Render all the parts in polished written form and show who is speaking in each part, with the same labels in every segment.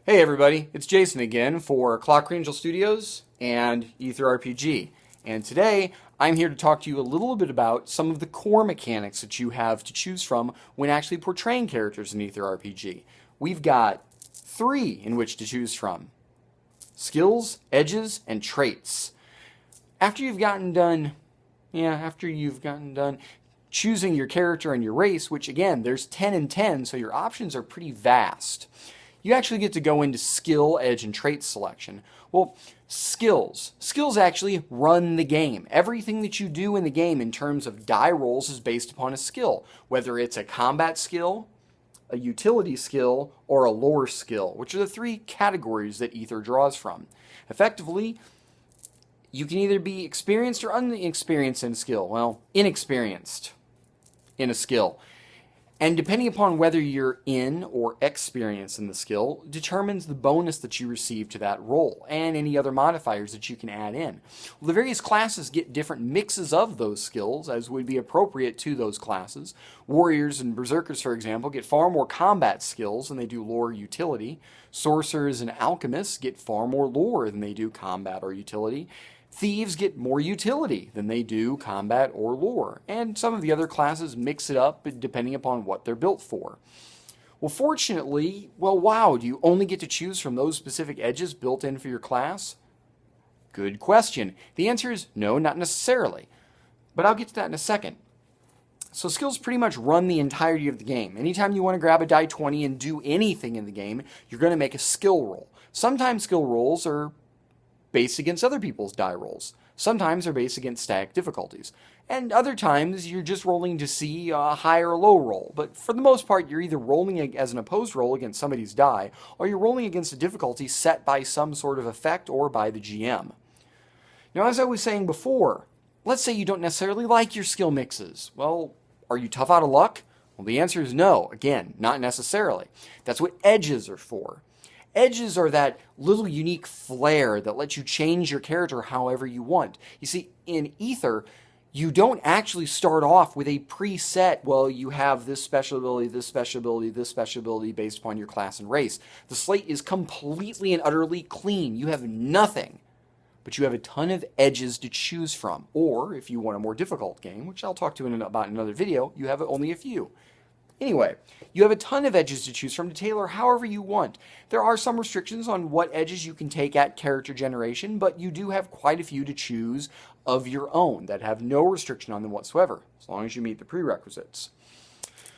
Speaker 1: Hey everybody, it's Jason again for Clockwork Studios and Ether RPG. And today I'm here to talk to you a little bit about some of the core mechanics that you have to choose from when actually portraying characters in Ether RPG. We've got 3 in which to choose from: skills, edges, and traits. After you've gotten done choosing your character and your race, which again, there's 10 and 10, so your options are pretty vast, you actually get to go into skill, edge, and trait selection. Well, skills. Skills actually run the game. Everything that you do in the game in terms of die rolls is based upon a skill, whether it's a combat skill, a utility skill, or a lore skill, which are the 3 categories that Ether draws from. Effectively, you can either be experienced or inexperienced in skill. Well, inexperienced in a skill. And depending upon whether you're in or experienced in the skill determines the bonus that you receive to that roll and any other modifiers that you can add in. Well, the various classes get different mixes of those skills as would be appropriate to those classes. Warriors and berserkers, for example, get far more combat skills than they do lore or utility. Sorcerers and alchemists get far more lore than they do combat or utility. Thieves get more utility than they do combat or lore, and some of the other classes mix it up depending upon what they're built for. Well, fortunately, do you only get to choose from those specific edges built in for your class? Good question. The answer is no, not necessarily, but I'll get to that in a second. So skills pretty much run the entirety of the game. Anytime you want to grab a die 20 and do anything in the game, you're going to make a skill roll. Sometimes skill rolls are based against other people's die rolls. Sometimes they're based against static difficulties. And other times you're just rolling to see a high or low roll. But for the most part, you're either rolling as an opposed roll against somebody's die, or you're rolling against a difficulty set by some sort of effect or by the GM. Now, as I was saying before, let's say you don't necessarily like your skill mixes. Well, are you tough out of luck? Well, the answer is no. Again, not necessarily. That's what edges are for. Edges are that little unique flair that lets you change your character however you want. You see, in Ether, you don't actually start off with a preset, you have this special ability, this special ability, this special ability based upon your class and race. The slate is completely and utterly clean. You have nothing, but you have a ton of edges to choose from. Or, if you want a more difficult game, which I'll talk to about in another video, you have only a few. Anyway, you have a ton of edges to choose from to tailor however you want. There are some restrictions on what edges you can take at character generation, but you do have quite a few to choose of your own that have no restriction on them whatsoever, as long as you meet the prerequisites.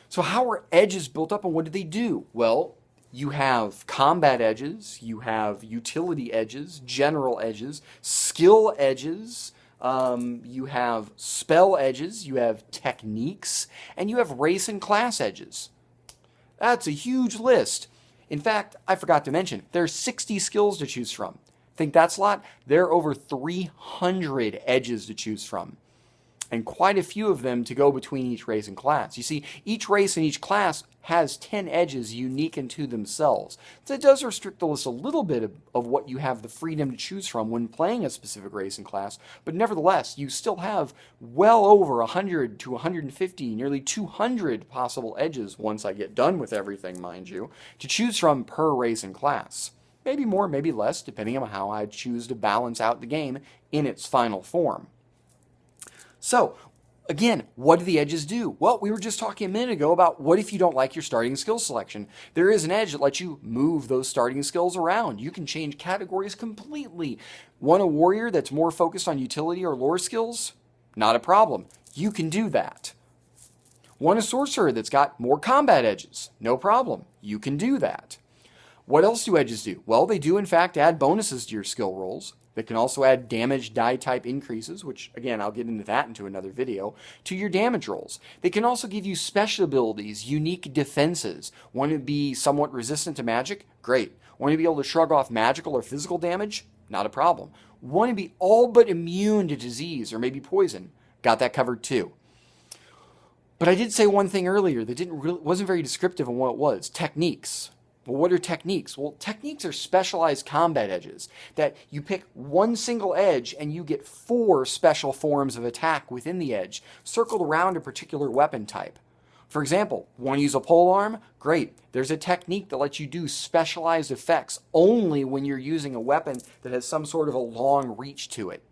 Speaker 1: So how are edges built up and what do they do? Well, you have combat edges, you have utility edges, general edges, skill edges, you have spell edges, you have techniques, and you have race and class edges. That's a huge list. In fact, I forgot to mention, there's 60 skills to choose from. Think that's a lot? There are over 300 edges to choose from, and quite a few of them to go between each race and class. You see, each race and each class has 10 edges unique unto themselves. So it does restrict the list a little bit of what you have the freedom to choose from when playing a specific race and class, but nevertheless, you still have well over 100 to 150, nearly 200 possible edges once I get done with everything, mind you, to choose from per race and class. Maybe more, maybe less, depending on how I choose to balance out the game in its final form. So, again, what do the edges do? Well, we were just talking a minute ago about what if you don't like your starting skill selection. There is an edge that lets you move those starting skills around. You can change categories completely. Want a warrior that's more focused on utility or lore skills? Not a problem. You can do that. Want a sorcerer that's got more combat edges? No problem. You can do that. What else do edges do? Well, they do in fact add bonuses to your skill rolls. They can also add damage die type increases, which again, I'll get into that into another video, to your damage rolls. They can also give you special abilities, unique defenses. Want to be somewhat resistant to magic? Great. Want to be able to shrug off magical or physical damage? Not a problem. Want to be all but immune to disease or maybe poison? Got that covered too. But I did say one thing earlier that wasn't very descriptive of what it was. Techniques. Well, what are techniques? Well, techniques are specialized combat edges that you pick one single edge and you get 4 special forms of attack within the edge, circled around a particular weapon type. For example, want to use a polearm? Great. There's a technique that lets you do specialized effects only when you're using a weapon that has some sort of a long reach to it.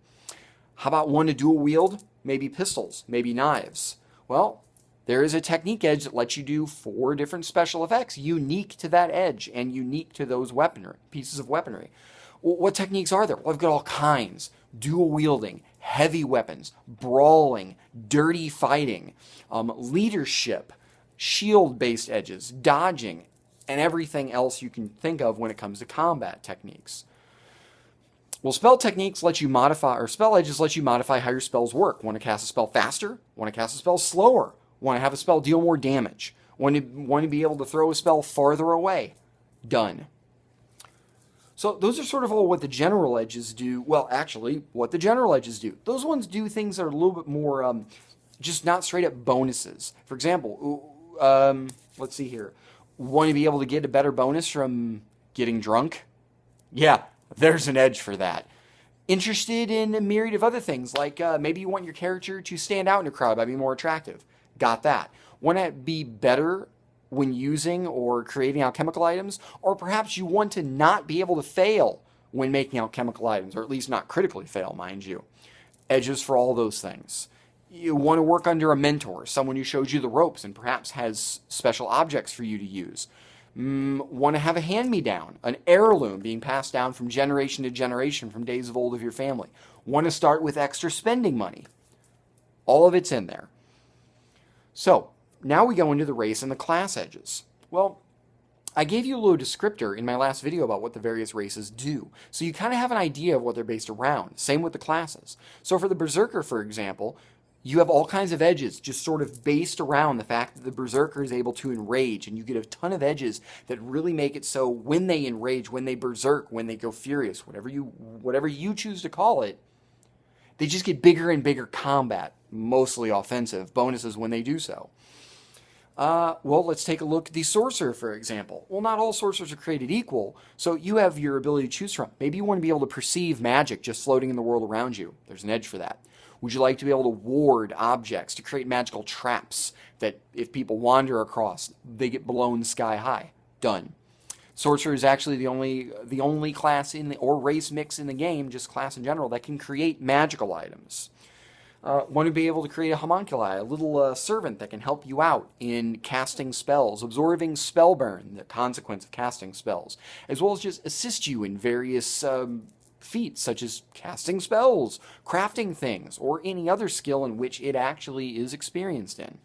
Speaker 1: How about one to dual wield? Maybe pistols, maybe knives. Well, there is a technique edge that lets you do 4 different special effects unique to that edge and unique to those pieces of weaponry. Well, what techniques are there? Well, I've got all kinds. Dual wielding, heavy weapons, brawling, dirty fighting, leadership, shield-based edges, dodging, and everything else you can think of when it comes to combat techniques. Well, spell techniques let you modify, or spell edges let you modify how your spells work. Want to cast a spell faster? Want to cast a spell slower? Want to have a spell deal more damage? Want to be able to throw a spell farther away? Done. So those are sort of all what the general edges do. Well, actually, what the general edges do. Those ones do things that are a little bit more, just not straight up bonuses. For example, let's see here. Want to be able to get a better bonus from getting drunk? Yeah, there's an edge for that. Interested in a myriad of other things, like maybe you want your character to stand out in a crowd by being more attractive. Got that. Want to be better when using or creating alchemical items, or perhaps you want to not be able to fail when making alchemical items, or at least not critically fail, mind you. Edges for all those things. You want to work under a mentor, someone who shows you the ropes and perhaps has special objects for you to use. Want to have a hand-me-down, an heirloom being passed down from generation to generation from days of old of your family. Want to start with extra spending money. All of it's in there. So, now we go into the race and the class edges. Well, I gave you a little descriptor in my last video about what the various races do, so you kind of have an idea of what they're based around. Same with the classes. So for the Berserker, for example, you have all kinds of edges just sort of based around the fact that the Berserker is able to enrage, and you get a ton of edges that really make it so when they enrage, when they berserk, when they go furious, whatever you choose to call it, they just get bigger and bigger combat, mostly offensive, bonuses when they do so. Well, let's take a look at the Sorcerer, for example. Well, not all Sorcerers are created equal, so you have your ability to choose from. Maybe you want to be able to perceive magic just floating in the world around you. There's an edge for that. Would you like to be able to ward objects, to create magical traps that if people wander across, they get blown sky high? Done. Sorcerer is actually the only class or race mix in the game, just class in general, that can create magical items. Want to be able to create a homunculi, a little servant that can help you out in casting spells, absorbing spell burn, the consequence of casting spells, as well as just assist you in various feats, such as casting spells, crafting things, or any other skill in which it actually is experienced in.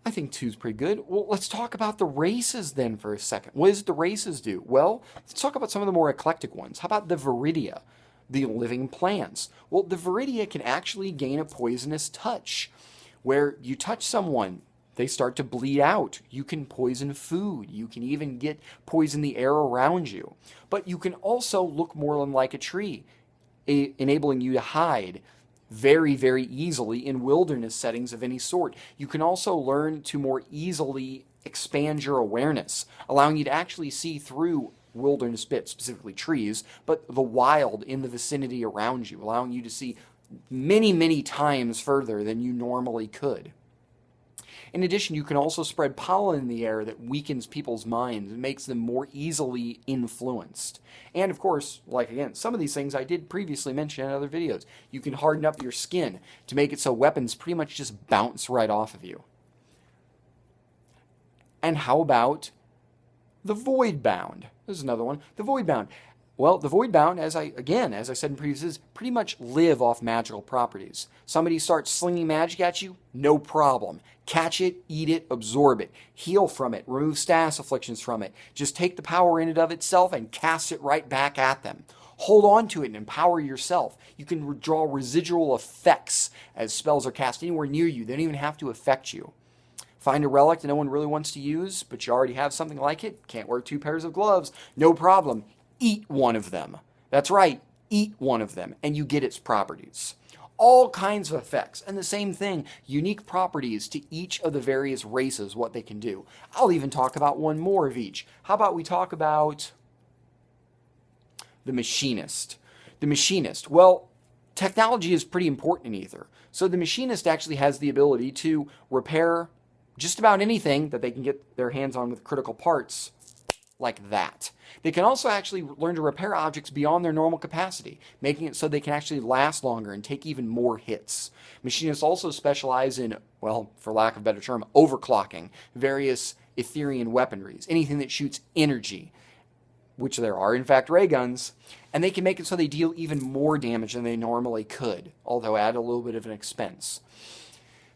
Speaker 1: I think 2's pretty good. Well, let's talk about the races then for a second. What does the races do? Well, let's talk about some of the more eclectic ones. How about the Veridia? The living plants. Well, the Veridia can actually gain a poisonous touch, where you touch someone, they start to bleed out. You can poison food. You can even poison the air around you. But you can also look more like a tree, enabling you to hide very, very easily in wilderness settings of any sort. You can also learn to more easily expand your awareness, allowing you to actually see through wilderness bits, specifically trees, but the wild in the vicinity around you, allowing you to see many, many times further than you normally could. In addition, you can also spread pollen in the air that weakens people's minds and makes them more easily influenced. And of course, like again, some of these things I did previously mention in other videos. You can harden up your skin to make it so weapons pretty much just bounce right off of you. And how about the Voidbound? This is another one. The Voidbound. Well, the Voidbound, as I said in previous videos, pretty much live off magical properties. Somebody starts slinging magic at you, no problem. Catch it, eat it, absorb it. Heal from it, remove status afflictions from it. Just take the power in and of itself and cast it right back at them. Hold on to it and empower yourself. You can draw residual effects as spells are cast anywhere near you. They don't even have to affect you. Find a relic that no one really wants to use, but you already have something like it. Can't wear 2 pairs of gloves. No problem. Eat one of them. That's right. Eat one of them, and you get its properties. All kinds of effects, and the same thing, unique properties to each of the various races, what they can do. I'll even talk about one more of each. How about we talk about the Machinist? The Machinist, well, technology is pretty important in Ether. So the Machinist actually has the ability to repair just about anything that they can get their hands on with critical parts like that. They can also actually learn to repair objects beyond their normal capacity, making it so they can actually last longer and take even more hits. Machinists also specialize in, well, for lack of a better term, overclocking various Etherian weaponries, anything that shoots energy, which there are in fact ray guns, and they can make it so they deal even more damage than they normally could, although at a little bit of an expense.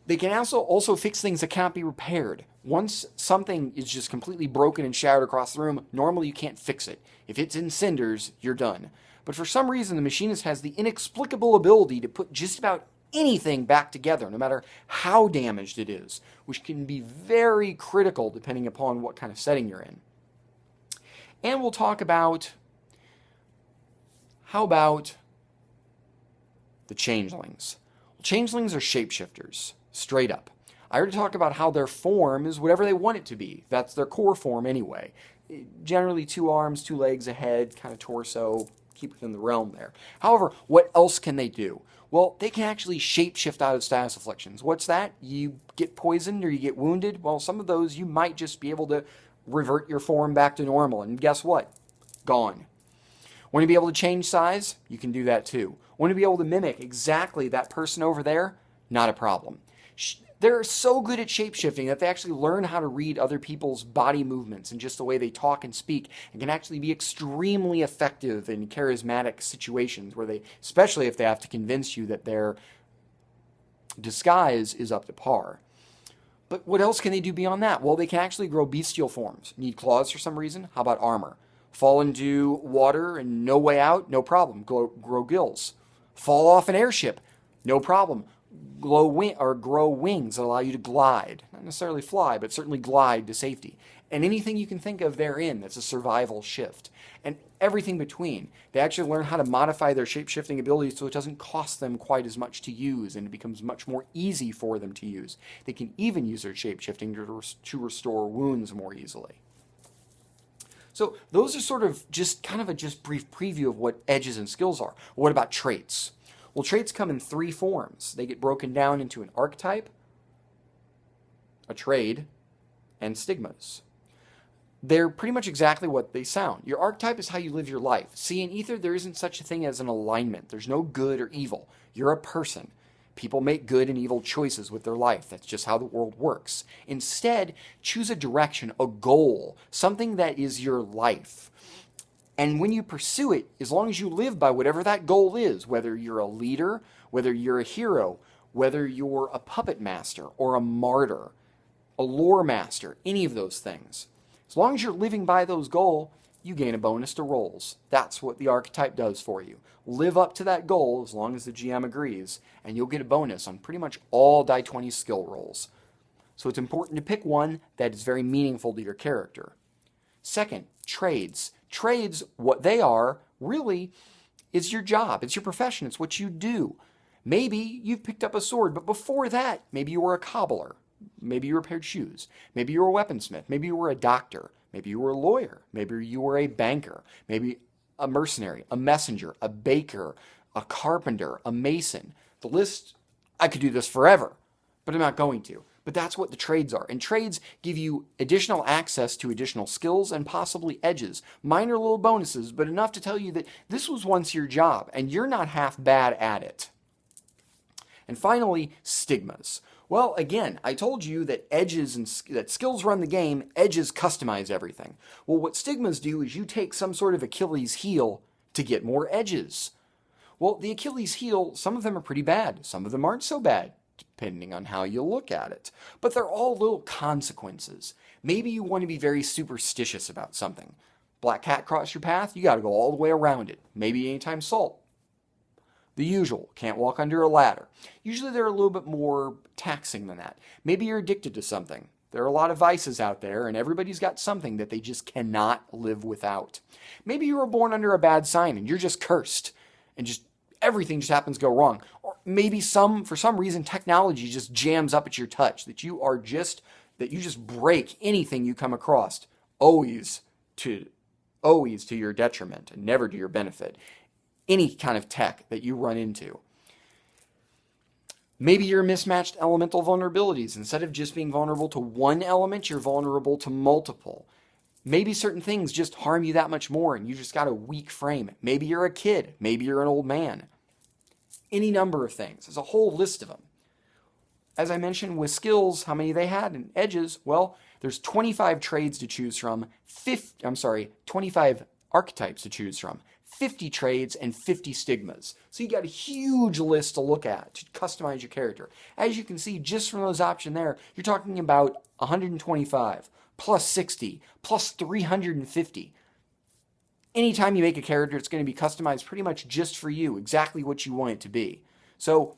Speaker 1: They can also fix things that cannot be repaired. Once something is just completely broken and shattered across the room, normally you can't fix it. If it's in cinders, you're done. But for some reason, the Machinist has the inexplicable ability to put just about anything back together, no matter how damaged it is, which can be very critical depending upon what kind of setting you're in. And we'll talk about, how about the Changelings? Well, Changelings are shapeshifters, straight up. I already talked about how their form is whatever they want it to be. That's their core form anyway. Generally 2 arms, 2 legs, a head, kind of torso, keep within the realm there. However, what else can they do? Well, they can actually shapeshift out of status afflictions. What's that? You get poisoned or you get wounded? Well, some of those you might just be able to revert your form back to normal, and guess what? Gone. Want to be able to change size? You can do that too. Want to be able to mimic exactly that person over there? Not a problem. They're so good at shapeshifting that they actually learn how to read other people's body movements and just the way they talk and speak, and can actually be extremely effective in charismatic situations where they, especially if they have to convince you that their disguise is up to par. But what else can they do beyond that? Well, they can actually grow bestial forms. Need claws for some reason? How about armor? Fall into water and no way out? No problem. Grow gills. Fall off an airship? No problem. Grow wings that allow you to glide. Not necessarily fly, but certainly glide to safety. And anything you can think of therein that's a survival shift. And everything between. They actually learn how to modify their shape-shifting abilities so it doesn't cost them quite as much to use, and it becomes much more easy for them to use. They can even use their shape-shifting to restore wounds more easily. So those are sort of just kind of a just brief preview of what edges and skills are. What about traits? Well, traits come in 3 forms. They get broken down into an archetype, a trade, and stigmas. They're pretty much exactly what they sound. Your archetype is how you live your life. See, in Ether, there isn't such a thing as an alignment. There's no good or evil. You're a person. People make good and evil choices with their life. That's just how the world works. Instead, choose a direction, a goal, something that is your life. And when you pursue it, as long as you live by whatever that goal is, whether you're a leader, whether you're a hero, whether you're a puppet master or a martyr, a lore master, any of those things, as long as you're living by those goals, you gain a bonus to rolls. That's what the archetype does for you. Live up to that goal as long as the GM agrees, and you'll get a bonus on pretty much all die 20 skill rolls. So it's important to pick one that is very meaningful to your character. Second, trades. Trades, what they are, really, is your job. It's your profession. It's what you do. Maybe you've picked up a sword, but before that, maybe you were a cobbler. Maybe you repaired shoes. Maybe you were a weaponsmith. Maybe you were a doctor. Maybe you were a lawyer. Maybe you were a banker. Maybe a mercenary, a messenger, a baker, a carpenter, a mason. The list, I could do this forever, but I'm not going to. But that's what the trades are. And trades give you additional access to additional skills and possibly edges. Minor little bonuses, but enough to tell you that this was once your job, and you're not half bad at it. And finally, stigmas. Well, again, I told you that edges and that skills run the game, edges customize everything. Well, what stigmas do is you take some sort of Achilles heel to get more edges. Well, the Achilles heel, some of them are pretty bad. Some of them aren't so bad, depending on how you look at it. But they're all little consequences. Maybe you want to be very superstitious about something. Black cat crossed your path, you got to go all the way around it. Maybe anytime salt. The usual, can't walk under a ladder. Usually they're a little bit more taxing than that. Maybe you're addicted to something. There are a lot of vices out there, and everybody's got something that they just cannot live without. Maybe you were born under a bad sign, and you're just cursed, and just everything just happens to go wrong. Or maybe for some reason, technology just jams up at your touch, that you just break anything you come across, always to your detriment and never to your benefit. Any kind of tech that you run into. Maybe you're mismatched elemental vulnerabilities. Instead of just being vulnerable to one element, you're vulnerable to multiple. Maybe certain things just harm you that much more and you just got a weak frame. Maybe you're a kid. Maybe you're an old man. Any number of things. There's a whole list of them. As I mentioned with skills, how many they had in edges? Well, there's 25 trades to choose from, 25 archetypes to choose from, 50 trades, and 50 stigmas. So you got a huge list to look at to customize your character. As you can see, just from those options there, you're talking about 125, plus 60, plus 350. Anytime you make a character, it's going to be customized pretty much just for you, exactly what you want it to be. So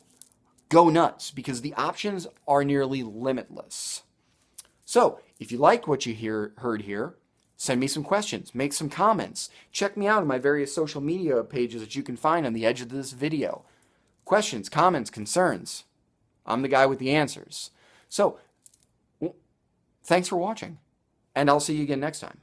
Speaker 1: go nuts, because the options are nearly limitless. So if you like what you heard here, send me some questions, make some comments. Check me out on my various social media pages that you can find on the edge of this video. Questions, comments, concerns. I'm the guy with the answers. So, thanks for watching, and I'll see you again next time.